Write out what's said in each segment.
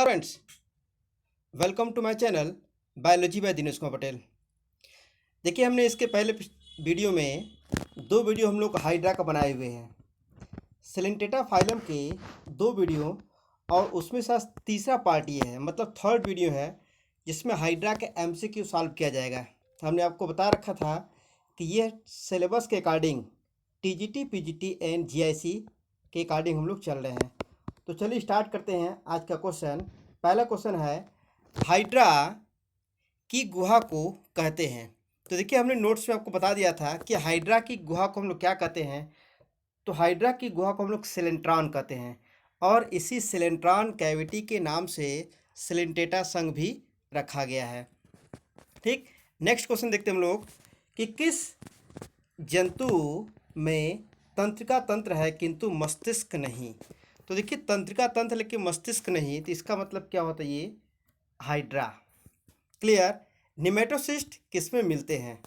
Friends, welcome to my channel biology by Dinesh Kumar Patel. देखिए, हमने इसके पहले वीडियो में दो वीडियो हम लोग हाइड्रा का बनाए हुए हैं, सेलेंटेटा फाइलम के दो वीडियो, और उसमें से तीसरा पार्ट ये है, मतलब थर्ड वीडियो है, जिसमें हाइड्रा के एमसीक्यू सॉल्व किया जाएगा। हमने आपको बता रखा था कि ये सिलेबस के according TGT, PGT and GIC के अकॉर्डिंग हम लोग चल रहे हैं। तो चलिए स्टार्ट करते हैं आज का क्वेश्चन। पहला क्वेश्चन है, हाइड्रा की गुहा को कहते हैं। तो देखिए, हमने नोट्स में आपको बता दिया था कि हाइड्रा की गुहा को हम लोग क्या कहते हैं। तो हाइड्रा की गुहा को हम लोग सिलेंट्रॉन कहते हैं, और इसी सिलेंट्रॉन कैविटी के नाम से सिलेंटेटा संघ भी रखा गया है। ठीक, नेक्स्ट क्वेश्चन देखते हैं हम लोग कि किस जंतु में तंत्रिका तंत्र है किंतु मस्तिष्क नहीं। तो देखिए, तंत्रिका तंत्र लेकिन मस्तिष्क नहीं, तो इसका मतलब क्या होता है, ये हाइड्रा। क्लियर। निमेटोसिस्ट किस में मिलते हैं?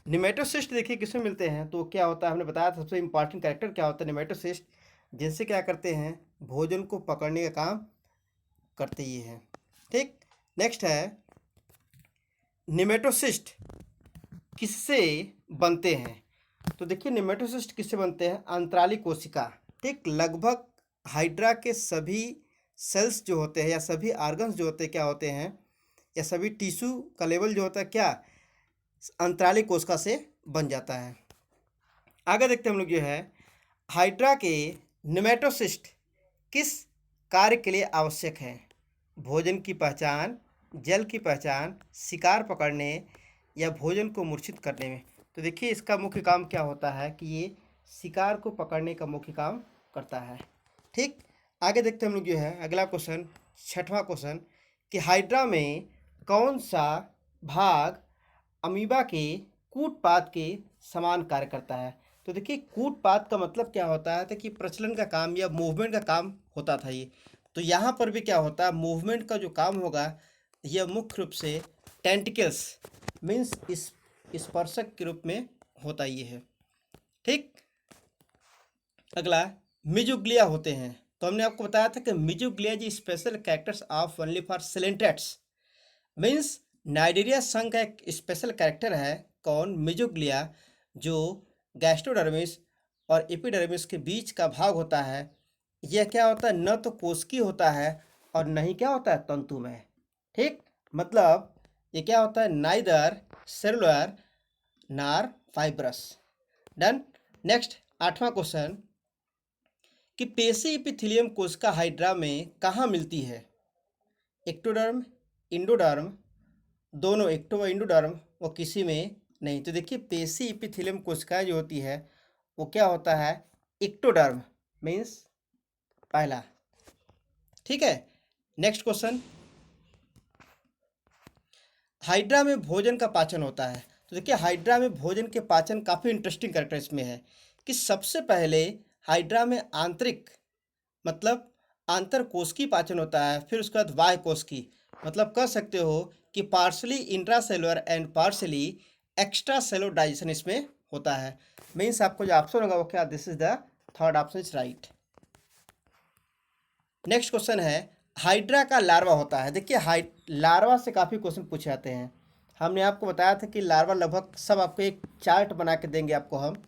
निमेटोसिस्ट देखिए किस में मिलते हैं, तो क्या होता है, हमने बताया था सबसे इंपॉर्टेंट कैरेक्टर क्या होता है निमेटोसिस्ट, जिनसे क्या करते हैं, भोजन को पकड़ने का काम करते ये हैं। ठीक, नेक्स्ट है, निमेटोसिस्ट किससे बनते हैं? तो देखिए, निमेटोसिस्ट किससे बनते हैं? अंतराली कोशिका। ठीक, लगभग हाइड्रा के सभी सेल्स जो होते हैं या सभी ऑर्गन्स जो होते हैं क्या होते हैं, या सभी टिश्यू का लेवल जो होता है क्या, अंतराली कोशिका से बन जाता है। आगे देखते हैं हम लोग, जो है हाइड्रा के निमेटोसिस्ट किस कार्य के लिए आवश्यक है? भोजन की पहचान, जल की पहचान, शिकार पकड़ने या भोजन को मूर्छित करने में। तो देखिए, इसका मुख्य काम क्या होता है कि ये शिकार को पकड़ने का मुख्य काम करता है। ठीक, आगे देखते हैं हम लोग, जो है अगला क्वेश्चन, छठवां क्वेश्चन, कि हाइड्रा में कौन सा भाग अमीबा के कूटपाद के समान कार्य करता है? तो देखिए, कूटपाद का मतलब क्या होता है, तो कि प्रचलन का काम या मूवमेंट का काम होता था ये। तो यहाँ पर भी क्या होता है, मूवमेंट का जो काम होगा यह मुख्य रूप से टेंटिकल्स मीन्स इस स्पर्शक के रूप में होता ये है। ठीक, अगला मिजुग्लिया होते हैं। तो हमने आपको बताया था कि मिजुग्लिया जी special characters of only for coelenterates, means cnidaria संघ का एक स्पेशल कैरेक्टर है कौन, मिजुग्लिया, जो गैस्ट्रोडर्मिस और एपिडर्मिस के बीच का भाग होता है। यह क्या होता है, न तो कोशिकीय होता है और न ही क्या होता है तंतुमय। ठीक, मतलब ये क्या होता है, नाइदर सेलुलर नार फाइब्रस। डन। नेक्स्ट, आठवां क्वेश्चन, कि पेशी इपिथेलियम कोशिका हाइड्रा में कहाँ मिलती है? एक्टोडर्म, इंडोडर्म, दोनों एक्टो व इंडोडर्म, वो किसी में नहीं। तो देखिए, पेशी इपिथेलियम कोशिकाएं जो होती है वो क्या होता है, एक्टोडर्म मीन्स पहला। ठीक है, नेक्स्ट क्वेश्चन, हाइड्रा में भोजन का पाचन होता है। तो देखिए, हाइड्रा में भोजन के पाचन काफ़ी इंटरेस्टिंग कैरेक्टर इसमें है कि सबसे पहले हाइड्रा में आंतरिक मतलब आंतर कोशिकीय पाचन होता है, फिर उसके बाद बाह्य कोशिकीय, मतलब कह सकते हो कि partially intracellular and partially extra cellular digestion इसमें होता है। मीन्स आपको जो ऑप्शन होगा वो क्या, this is the third option is right. Next question है, हाइड्रा का लार्वा होता है। देखिए, लार्वा से काफ़ी क्वेश्चन पूछे जाते हैं। हमने आपको बताया था कि लार्वा लगभग सब आपको एक चार्ट बना के देंगे आपको हम,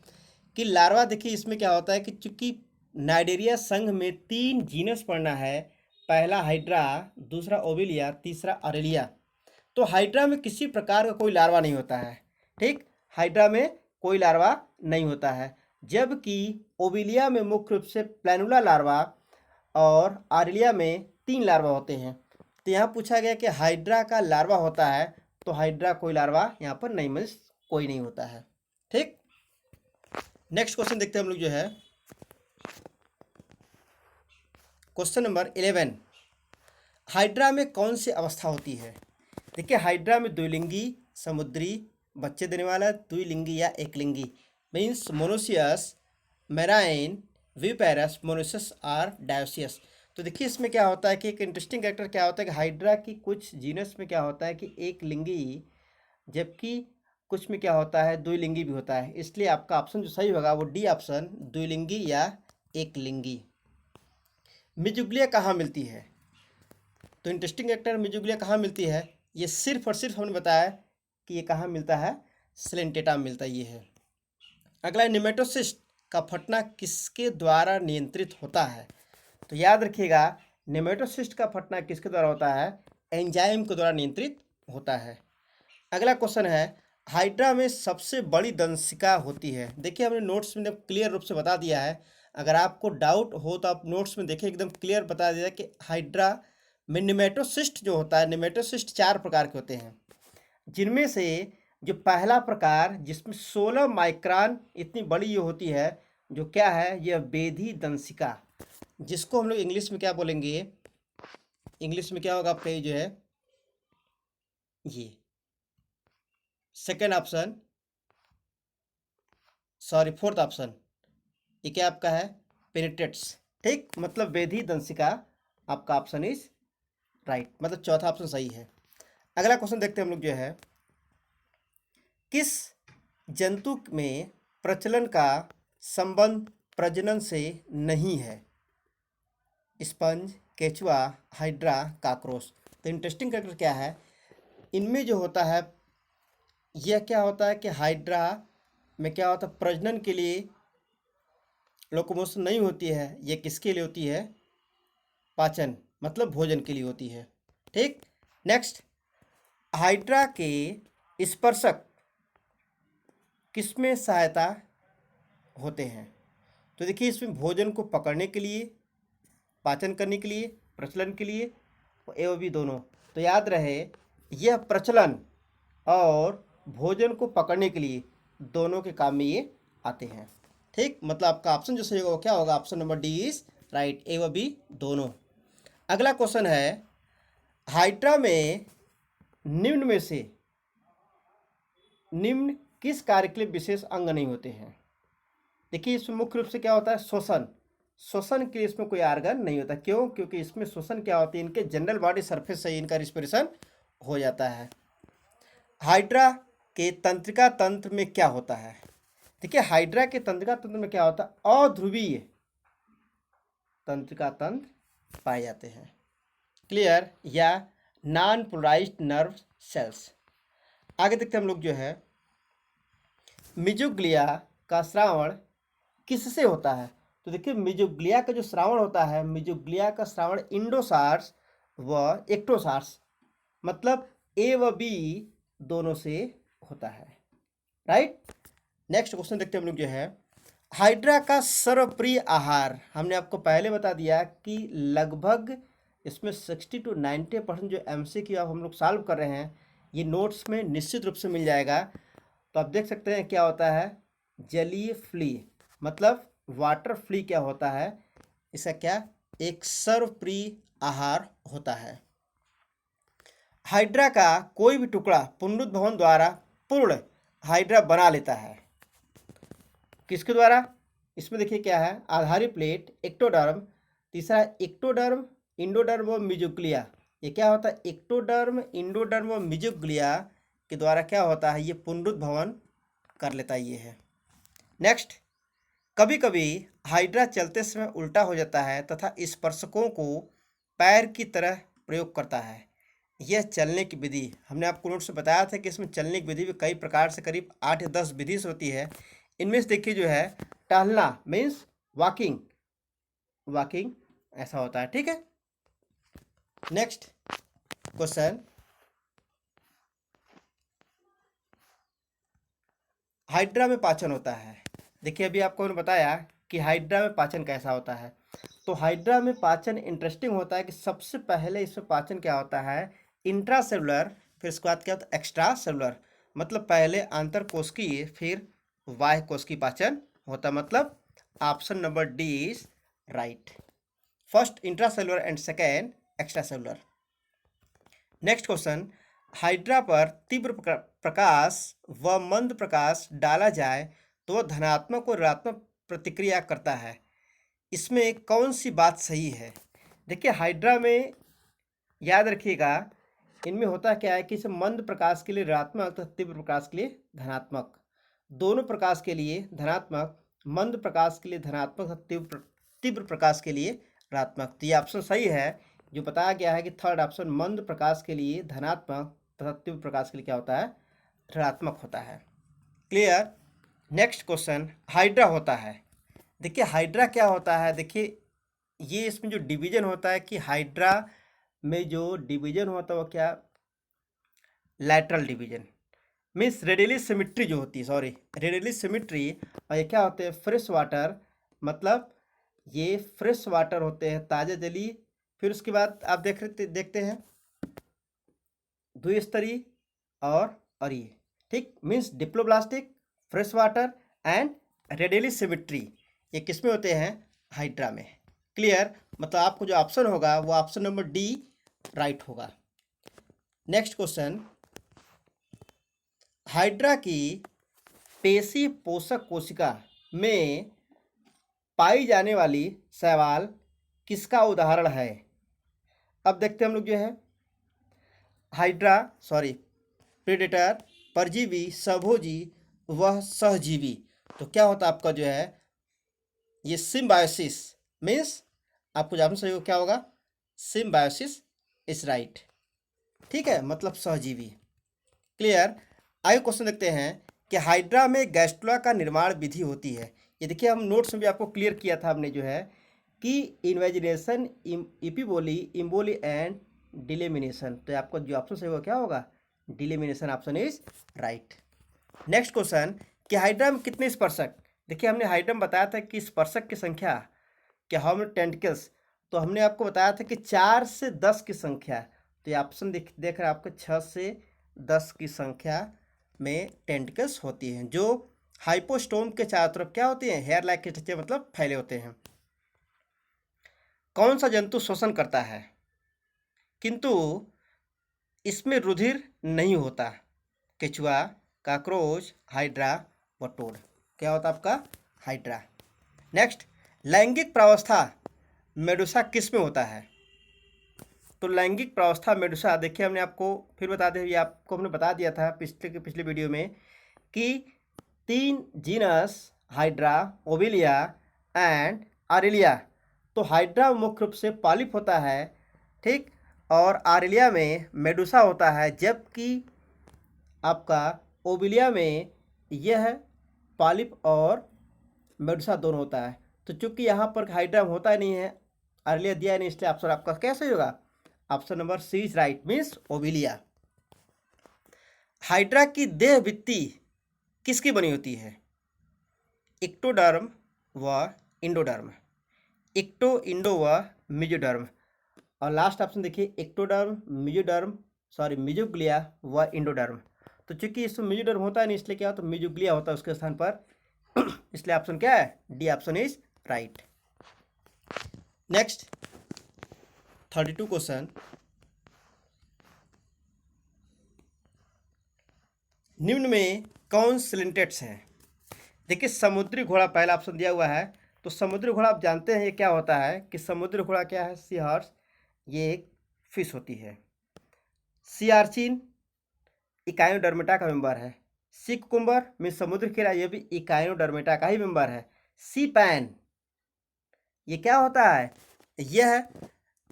कि लार्वा देखिए इसमें क्या होता है कि चूंकि नाइडेरिया संघ में 3 जीनस पढ़ना है, पहला हाइड्रा, दूसरा ओविलिया, तीसरा अरेलिया। तो हाइड्रा में किसी प्रकार का कोई लार्वा नहीं होता है। ठीक, हाइड्रा में कोई लार्वा नहीं होता है, जबकि ओविलिया में मुख्य रूप से प्लैनुला लार्वा और आरेलिया में 3 लार्वा होते हैं। तो यहाँ पूछा गया कि हाइड्रा का लार्वा होता है, तो हाइड्रा कोई लार्वा यहाँ पर नहीं, मीन्स कोई नहीं होता है। ठीक, नेक्स्ट क्वेश्चन देखते हैं हम लोग, जो है क्वेश्चन नंबर 11, हाइड्रा में कौन सी अवस्था होती है? देखिए, हाइड्रा में द्विलिंगी, समुद्री, बच्चे देने वाला, द्विलिंगी या एकलिंगी, मीन्स मोनोसियस, मेराइन, विपेरस, मोनोसियस और डायोसियस। तो देखिए, इसमें क्या होता है कि एक इंटरेस्टिंग कैरेक्टर क्या होता है कि हाइड्रा की कुछ जीनस में क्या होता है कि एक लिंगी, जबकि कुछ में क्या होता है द्विलिंगी भी होता है। इसलिए आपका ऑप्शन जो सही होगा वो डी ऑप्शन, द्विलिंगी या एक लिंगी। मिजुग्लिया कहाँ मिलती है? तो इंटरेस्टिंग फैक्टर मिजुग्लिया कहाँ मिलती है, ये सिर्फ और सिर्फ हमने बताया कि ये कहाँ मिलता है, सेलेंटेटा में मिलता है, ये है। अगला नेमेटोसिस्ट का फटना किसके द्वारा नियंत्रित होता है, तो याद रखिएगा नेमेटोसिस्ट का फटना किसके द्वारा होता है, एंजाइम के द्वारा नियंत्रित होता है। अगला क्वेश्चन है हाइड्रा में सबसे बड़ी दंशिका होती है। देखिए हमने नोट्स में क्लियर रूप से बता दिया है, अगर आपको डाउट हो तो आप नोट्स में देखिए, एकदम क्लियर बता दिया कि हाइड्रा में नेमेटोसिस्ट जो होता है, नेमेटोसिस्ट 4 प्रकार के होते हैं, जिनमें से जो पहला प्रकार जिसमें 16 माइक्रोन इतनी बड़ी ये होती है, जो क्या है, यह बेधी दंशिका, जिसको हम लोग इंग्लिश में क्या बोलेंगे, इंग्लिश में क्या होगा आपका ये जो है, ये second option, sorry fourth option, ये क्या आपका है, पेनिट्रेट्स, ठीक, मतलब बेधी दंशिका आपका ऑप्शन इज राइट, मतलब चौथा ऑप्शन सही है। अगला क्वेश्चन देखते हैं हम लोग जो है, किस जंतु में प्रचलन का संबंध प्रजनन से नहीं है, स्पंज, केचुआ, हाइड्रा, काकरोच। तो इंटरेस्टिंग फैक्टर क्या है, इनमें जो होता है, यह क्या होता है कि हाइड्रा में क्या होता है, प्रजनन के लिए लोकोमोशन नहीं होती है, ये किसके लिए होती है, पाचन, मतलब भोजन के लिए होती है, ठीक। नेक्स्ट, हाइड्रा के स्पर्शक किसमें सहायता होते हैं, तो देखिए इसमें भोजन को पकड़ने के लिए, पाचन करने के लिए, प्रचलन के लिए, ए और बी दोनों। तो याद रहे यह प्रचलन और भोजन को पकड़ने के लिए दोनों के काम में ये आते हैं, ठीक, मतलब आपका ऑप्शन जो सही होगा वो क्या होगा, option number D is right, A व बी दोनों। अगला क्वेश्चन है हाइड्रा में निम्न किस कार्य के लिए विशेष अंग नहीं होते हैं। देखिए इसमें मुख्य रूप से क्या होता है, श्वसन के लिए इसमें कोई आर्गन नहीं होता, क्यों, क्योंकि इसमें श्वसन क्या होती है, इनके जनरल बॉडी सरफेस से इनका रिस्पिरेशन हो जाता है। हाइड्रा के तंत्रिका तंत्र में क्या होता है, देखिए हाइड्रा के तंत्रिका तंत्र में क्या होता है, अध्रुवीय तंत्रिका तंत्र पाए जाते हैं, क्लियर, या नॉन पोलराइज्ड नर्व सेल्स। आगे देखते हैं हम लोग जो है, मिजुग्लिया का श्रावण किससे होता है, तो देखिए मिजुग्लिया का जो श्रावण होता है, मिजुग्लिया का श्रावण इंडोसार्स व एक्टोसार्स, मतलब ए व बी दोनों से होता है, राइट। नेक्स्ट क्वेश्चन देखते हैं हम लोग जो है, हाइड्रा का सर्वप्रिय आहार, हमने आपको पहले बता दिया कि लगभग इसमें 60 to 90% जो MCQ आप हम लोग सॉल्व कर रहे हैं, ये नोट्स में निश्चित रूप से मिल जाएगा। तो आप देख सकते हैं क्या होता है, जलीय फ्ली, मतलब वाटर फ्ली क्या होता है, इसका क्या, एक सर्वप्रिय आहार होता है। हाइड्रा का कोई भी टुकड़ा पुनरुद्भवन द्वारा पूर्ण हाइड्रा बना लेता है, किसके द्वारा, इसमें देखिए क्या है, आधारी प्लेट, एक्टोडर्म, तीसरा एक्टोडर्म, इंडोडर्म व मिजुग्लिया, ये क्या होता है, एक्टोडर्म, इंडोडर्म व मिजुग्लिया के द्वारा क्या होता है, ये पुनरुद्भवन कर लेता है, ये है। नेक्स्ट, कभी कभी हाइड्रा चलते समय उल्टा हो जाता है तथा स्पर्शकों को पैर की तरह प्रयोग करता है, यह चलने की विधि, हमने आपको नोट से बताया था कि इसमें चलने की विधि भी कई प्रकार से करीब 8 या 10 विधि से होती है। इनमें से देखिए जो है, टहलना मीन्स वॉकिंग ऐसा होता है, ठीक है। नेक्स्ट क्वेश्चन, हाइड्रा में पाचन होता है, देखिए अभी आपको मैंने बताया कि हाइड्रा में पाचन कैसा होता है। तो हाइड्रा में पाचन इंटरेस्टिंग होता है कि सबसे पहले इसमें पाचन क्या होता है, इंट्रासेलुलर, फिर उसके बाद क्या होता है, एक्स्ट्रा सेलुलर, मतलब पहले आंतर कोशिकीय फिर बाह्य कोशिकीय पाचन होता है, मतलब option number D is right, first intracellular and second extra cellular. Next question, hydra पर तीव्र प्रकाश व मंद प्रकाश डाला जाए तो वह धनात्मक और ऋणात्मक प्रतिक्रिया करता है, इसमें कौन सी बात सही है। देखिए हाइड्रा में याद रखिएगा, इनमें होता क्या है कि इसे मंद प्रकाश के लिए ऋणात्मक तथा तीव्र प्रकाश के लिए धनात्मक, दोनों प्रकाश के लिए धनात्मक, मंद प्रकाश के लिए धनात्मक तथा तीव्र प्रकाश के लिए ऋणात्मक। तो ये ऑप्शन सही है, जो बताया गया है कि थर्ड ऑप्शन मंद प्रकाश के लिए धनात्मक तथा तीव्र प्रकाश के लिए क्या होता है, ऋणात्मक होता है। क्लियर। नेक्स्ट क्वेश्चन, हाइड्रा होता है। देखिए हाइड्रा क्या होता है, देखिए ये इसमें जो डिवीजन होता है कि हाइड्रा में जो डिवीजन होता है वो क्या, lateral division, means radially symmetry जो होती है, सॉरी रेडियली सिमिट्री। और ये क्या होते हैं, फ्रेश वाटर, मतलब ये फ्रेश वाटर होते हैं, ताज़ा जली। फिर उसके बाद आप देखते हैं द्विस्तरीय और ये, ठीक, means diploblastic, fresh water and radially symmetry, ये किसमें होते हैं, हाइड्रा में। क्लियर। मतलब आपको जो ऑप्शन होगा वो ऑप्शन नंबर डी राइट होगा। नेक्स्ट क्वेश्चन, हाइड्रा की पेशी पोषक कोशिका में पाई जाने वाली शैवाल किसका उदाहरण है। अब देखते हैं हम लोग जो है हाइड्रा, सॉरी प्रेडेटर, परजीवी, सभोजी वह सहजीवी। तो क्या होता है आपका जो है ये सिम्बायोसिस, मीन्स आपको जब सही हो क्या होगा, सिम्बायोसिस इज राइट। ठीक है, मतलब सहजीवी। क्लियर। आगे क्वेश्चन देखते हैं कि हाइड्रा में गैस्ट्रोला का निर्माण विधि होती है। ये देखिए हम नोट्स में भी आपको क्लियर किया था हमने जो है कि इन्वेजिनेशन, इपीबोली, इम्बोली एंड डिलेमिनेशन। तो आपको जो ऑप्शन सही होगा क्या होगा, delamination option is right. Next question कि हाइड्रा में कितने स्पर्शक। देखिए हमने हाइड्रा में बताया था कि स्पर्शक की संख्या, कि हाउ मेनी टेंटिकल्स, तो हमने आपको बताया था कि 4 से 10 की संख्या। तो ये ऑप्शन देख रहे हैं आपको 6 से 10 की संख्या में टेंटिकल्स होती हैं, जो हाइपोस्टोम के चारों तरफ क्या होते हैं, हेयर लाइक के स्ट्रक्चर, मतलब फैले होते हैं। कौन सा जंतु श्वसन करता है किंतु इसमें रुधिर नहीं होता, केचुआ, काकरोच, हाइड्रा व टोड। क्या होता है आपका, हाइड्रा। नेक्स्ट, लैंगिक प्रावस्था मेडुसा किस में होता है। तो लैंगिक प्रावस्था मेडुसा, देखिए हमने आपको फिर बता दें, ये आपको हमने बता दिया था पिछले वीडियो में कि 3 जीनस हाइड्रा, ओविलिया एंड आरेलिया। तो हाइड्रा मुख्य रूप से पॉलिप होता है, ठीक, और आरेलिया में मेडुसा होता है, जबकि आपका ओविलिया में यह पॉलिप और मेडुसा दोनों होता है। तो चूंकि यहाँ पर हाइड्रा होता ही नहीं है, आरेलिया दिया नहीं, इसलिए ऑप्शन आपका कैसे होगा, option number C is right, means Obelia. Hydra की देह भित्ति किसकी बनी होती है, इक्टोडर्म व इंडोडर्म, इक्टो, इंडो व मिजोडर्म। और लास्ट ऑप्शन देखिए इक्टोडर्म, मिजोडर्म, सॉरी मिजोग्लिया व इंडोडर्म। तो चूंकि इसमें मिजोडर्म होता है नहीं, इसलिए क्या होता है, मिजोग्लिया होता है उसके स्थान पर, इसलिए ऑप्शन क्या है, D option is right. Next 32 question, निम्न में कौन सिलिंटेट्स हैं। देखिए समुद्री घोड़ा पहला ऑप्शन दिया हुआ है। तो समुद्री घोड़ा आप जानते हैं ये क्या होता है, कि समुद्री घोड़ा क्या है, सी हॉर्स, ये एक फिश होती है। सी आर्चिन इकाइनोडर्मेटा का मेंबर है। सी कुकुम्बर में समुद्री खीरा, ये भी इकाइनोडर्मेटा का ही मेंबर है। सी पैन, ये क्या होता है, यह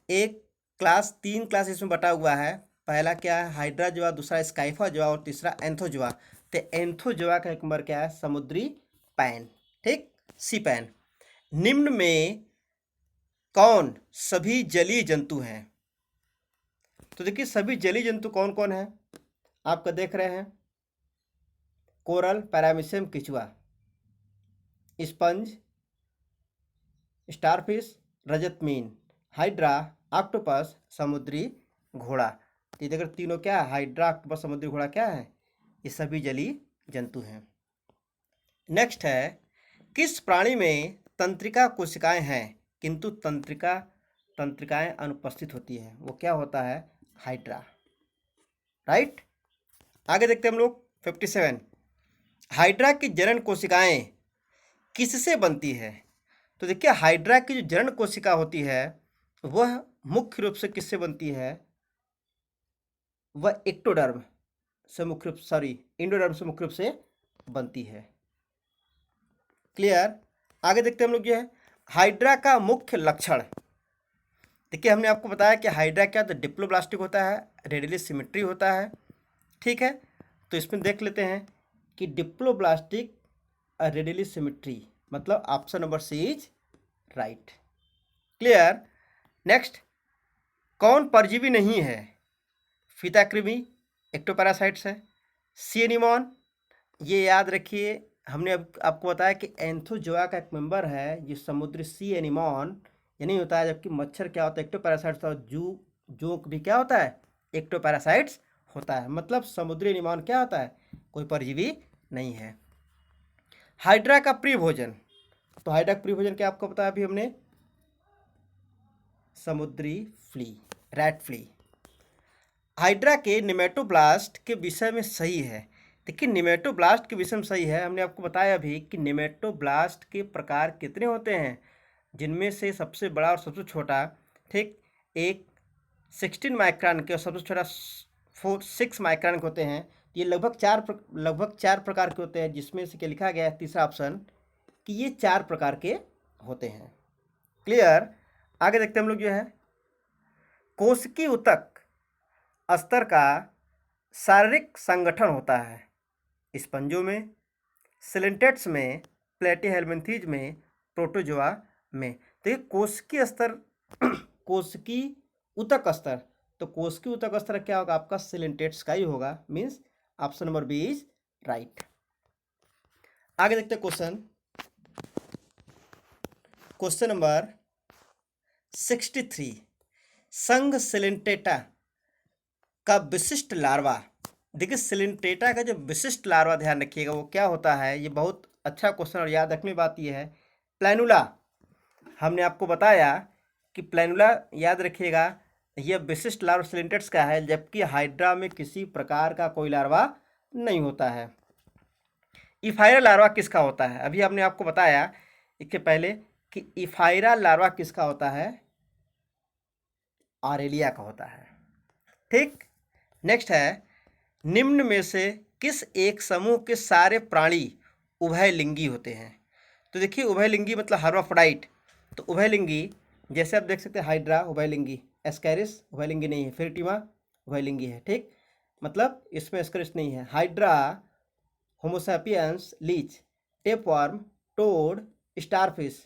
एक क्लास 3 क्लास इसमें बटा हुआ है। पहला क्या है, हाइड्राजोआ, दूसरा स्काइफाजोआ और तीसरा एंथोजोआ। तो एंथोजोआ का एक नंबर क्या है, समुद्री पैन, ठीक, सी पैन। निम्न में कौन सभी जलीय जंतु हैं। तो देखिए सभी जलीय जंतु कौन कौन है, आपका देख रहे हैं, कोरल, पैरामीशियम, केचुआ, स्पंज, स्टारफिश, रजत मीन, हाइड्रा, ऑक्टोपस, समुद्री घोड़ा। तो ये तीनों क्या है, हाइड्रा, ऑक्टोपस, समुद्री घोड़ा क्या है, ये सभी जलीय जंतु हैं। नेक्स्ट है, किस प्राणी में तंत्रिका कोशिकाएं हैं किंतु तंत्रिकाएं अनुपस्थित होती है, वो क्या होता है, हाइड्रा, राइट। आगे देखते हैं हम लोग 57, हाइड्रा की जनन कोशिकाएं किससे बनती है। तो देखिए हाइड्रा की जो जनन कोशिका होती है वह मुख्य रूप से किससे बनती है, वह एक्टोडर्म से मुख्य रूप, सॉरी इंडोडर्म से मुख्य रूप से बनती है। क्लियर। आगे देखते हैं हम लोग जो है, हाइड्रा का मुख्य लक्षण देखिए हमने आपको बताया कि हाइड्रा क्या होता है, डिप्लोब्लास्टिक होता है, रेडियली सिमेट्री होता है, ठीक है। तो इसमें देख लेते हैं कि डिप्लोब्लास्टिक रेडियली सिमेट्री, मतलब option number C is right. Clear. Next, कौन परजीवी नहीं है? फीताकृमि, एक्टोपैरासाइट्स है। सिएनिमॉन, ये याद रखिए, हमने अब आपको बताया कि एंथोजोआ का एक मेंबर है ये समुद्री सी एनिमॉन, ये नहीं होता है, जबकि मच्छर क्या होता है, एक्टोपैरासाइट्स, और जोंक भी क्या होता है, एक्टोपैरासाइट्स होता है। मतलब समुद्री एनिमॉन क्या होता है, कोई परजीवी नहीं है। हाइड्रा का प्रिय भोजन, तो हाइड्रा का प्रिय भोजन क्या आपको बताया अभी हमने, समुद्री फ्ली, रैट फ्ली। हाइड्रा के निमेटोब्लास्ट के विषय में सही है। देखिए निमेटोब्लास्ट के विषय में सही है, हमने आपको बताया अभी कि निमेटोब्लास्ट के प्रकार कितने होते हैं, जिनमें से सबसे बड़ा और सबसे छोटा, ठीक, एक 16 माइक्रोन के और सबसे छोटा 6 माइक्रोन के होते हैं। ये लगभग चार प्रकार के होते हैं, जिसमें से क्या लिखा गया है तीसरा ऑप्शन कि ये 4 प्रकार के होते हैं। क्लियर। आगे देखते हैं हम लोग जो है, कोशिकीय ऊतक स्तर का शारीरिक संगठन होता है स्पंजों में, सिलेंटेट्स में, प्लेटीहेल्मिन्थीज में, प्रोटोजोआ में। तो ये कोशिकीय स्तर कोशिकीय ऊतक स्तर, तो कोशिकीय ऊतक स्तर क्या होगा आपका, सिलेंटेट्स का ही होगा, means option number B is right. आगे देखते हैं क्वेश्चन नंबर 63, संघ सिलेंटेटा का विशिष्ट लार्वा। देखिए सिलेंटेटा का जो विशिष्ट लार्वा ध्यान रखिएगा वो क्या होता है, ये बहुत अच्छा क्वेश्चन और याद रखने की बात ये है, प्लैनुला। हमने आपको बताया कि प्लैनुला याद रखिएगा, यह विशिष्ट लार्वा सिलेंटेट्स का है, जबकि हाइड्रा में किसी प्रकार का कोई लार्वा नहीं होता है। इफायरा लार्वा किसका होता है, अभी हमने आपको बताया इसके पहले कि इफायरा लार्वा किसका होता है, ऑरेलिया का होता है, ठीक। नेक्स्ट है, निम्न में से किस एक समूह के सारे प्राणी उभयलिंगी होते हैं। तो देखिए उभयलिंगी मतलब हर्माफ्रोडाइट, तो उभयलिंगी जैसे आप देख सकते हैं, हाइड्रा उभयलिंगी, एस्कैरिस उभयलिंगी नहीं है, फेरिटिमा उभयलिंगी है, ठीक, मतलब इसमें एस्कैरिस नहीं है। Hydra, homo sapiens, leech, tapeworm, toad, starfish,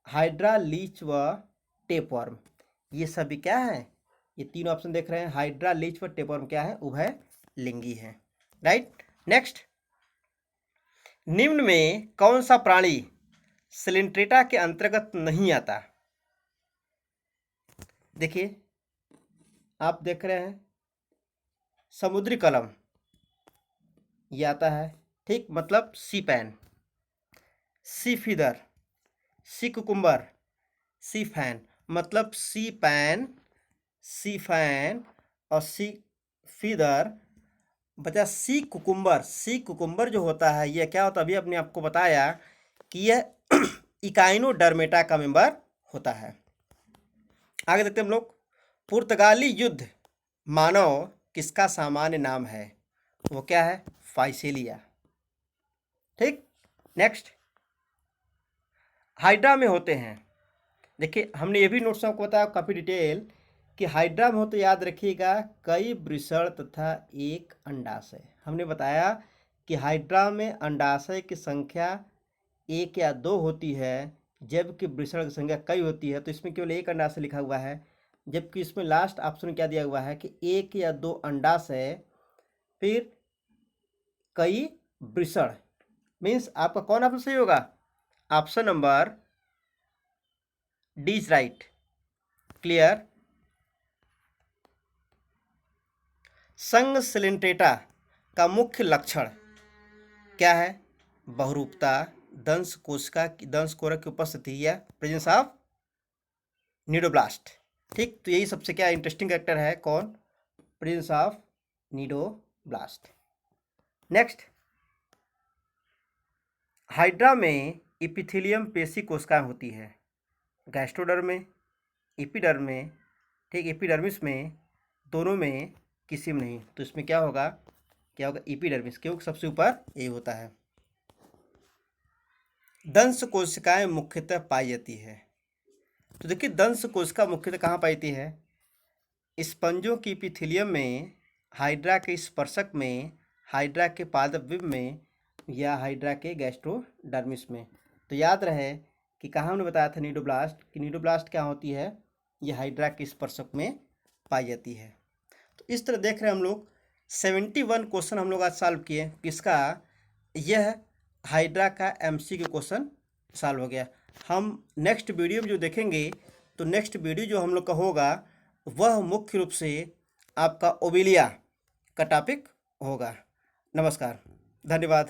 hydra, leech व टेपवर्म, ये सभी क्या है, ये तीन ऑप्शन देख रहे हैं, हाइड्रा, लीच व टेपवर्म क्या है, उभयलिंगी है, राइट। नेक्स्ट, निम्न में कौन सा प्राणी सिलेंट्रेटा के अंतर्गत नहीं आता। देखिए आप देख रहे हैं समुद्री कलम, ये आता है, ठीक, मतलब सी पैन, सी फीदर, सी कुकुम्बर, सी फैन, मतलब सी पैन, सी फैन और सी फीदर, बचा सी कुकुम्बर। सी कुकुम्बर जो होता है यह क्या होता है, अभी अपने आपको बताया कि यह इकाइनोडर्मेटा का मेंबर होता है। आगे देखते हैं हम लोग, पुर्तगाली युद्ध मानव किसका सामान्य नाम है, वो क्या है, फाइसेलिया, ठीक। नेक्स्ट, हाइड्रा में होते हैं, देखिए हमने ये भी नोट्स आपको बताया काफ़ी डिटेल कि हाइड्रा में हो तो याद रखिएगा कई वृषण तथा एक अंडाशय। हमने बताया कि हाइड्रा में अंडाशय की संख्या 1 या 2 होती है, जबकि वृषण की संख्या कई होती है, तो इसमें केवल एक अंडाशय लिखा हुआ है, जबकि इसमें लास्ट ऑप्शन क्या दिया हुआ है कि 1 या 2 अंडाशय फिर कई वृषण, मीन्स आपका कौन ऑप्शन सही होगा, option number D is right. Clear. संघ सिलेंट्रेटा का मुख्य लक्षण क्या है, बहुरूपता, दंश कोशिका की उपस्थिति या प्रेजेंस ऑफ नीडोब्लास्ट, ठीक। तो यही सबसे क्या इंटरेस्टिंग कैरेक्टर है, कौन, presence of cnidoblast. Next, hydra में इपिथेलियम पेशी कोशिकाएं होती है, गैस्ट्रोडर्म में, एपिडर्म में, ठीक, एपिडर्मिस में, दोनों में, किसी में नहीं, तो इसमें क्या होगा, एपिडर्मिस, क्योंकि सबसे ऊपर ए होता है। दंश कोशिकाएं मुख्यतः पाई जाती है, तो देखिए दंश कोशिका मुख्यतः कहाँ पाई है? स्पंजों की इपिथीलियम में, हाइड्रा के स्पर्शक में, हाइड्रा के पादप में या हाइड्रा के गैस्ट्रोडर्मिस में। तो याद रहे कि कहाँ हमने बताया था नीडोब्लास्ट, कि नीडोब्लास्ट क्या होती है? ये हाइड्रा के स्पर्शक में पाई जाती है। तो इस तरह देख रहे हैं हम लोग 71 क्वेश्चन हम लोग आज सॉल्व किए। किसका? यह हाइड्रा का MCQ क्वेश्चन सॉल्व हो गया। हम नेक्स्ट वीडियो में जो देखेंगे, तो नेक्स्ट वीडियो जो हम लोग का होगा वह मुख्य रूप से आपका ओविलिया का टॉपिक होगा। नमस्कार, धन्यवाद।